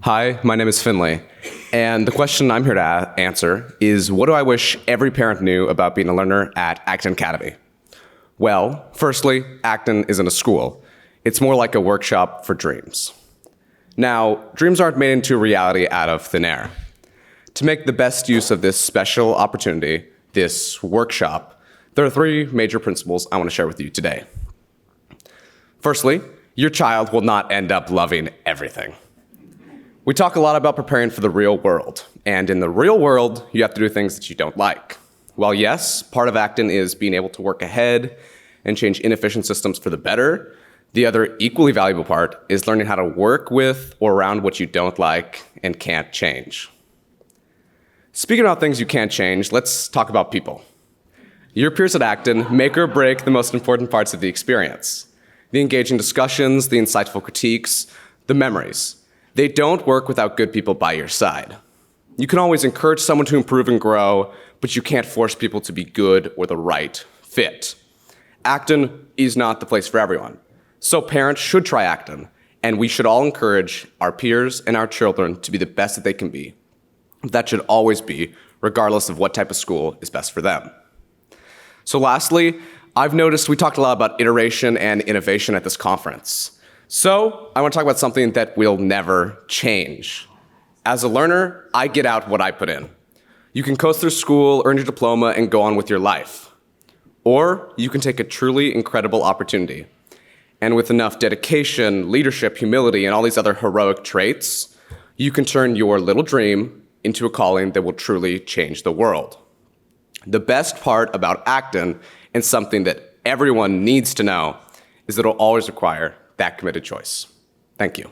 Hi, my name is Finley, and the question I'm here to answer is, what do I wish every parent knew about being a learner at Acton Academy? Well, firstly, Acton isn't a school. It's more like a workshop for dreams. Now, dreams aren't made into reality out of thin air. To make the best use of this special opportunity, this workshop, there are three major principles I want to share with you today. Firstly, your child will not end up loving everything. We talk a lot about preparing for the real world, and in the real world, you have to do things that you don't like. While yes, part of Acton is being able to work ahead and change inefficient systems for the better, the other equally valuable part is learning how to work with or around what you don't like and can't change. Speaking about things you can't change, let's talk about people. Your peers at Acton make or break the most important parts of the experience. The engaging discussions, the insightful critiques, the memories. They don't work without good people by your side. You can always encourage someone to improve and grow, but you can't force people to be good or the right fit. Acton is not the place for everyone. So parents should try Acton, and we should all encourage our peers and our children to be the best that they can be. That should always be, regardless of what type of school is best for them. So lastly, I've noticed we talked a lot about iteration and innovation at this conference. So I want to talk about something that will never change. As a learner, I get out what I put in. You can coast through school, earn your diploma, and go on with your life. Or you can take a truly incredible opportunity. And with enough dedication, leadership, humility, and all these other heroic traits, you can turn your little dream into a calling that will truly change the world. The best part about Acton, and something that everyone needs to know, is that it'll always require that committed choice. Thank you.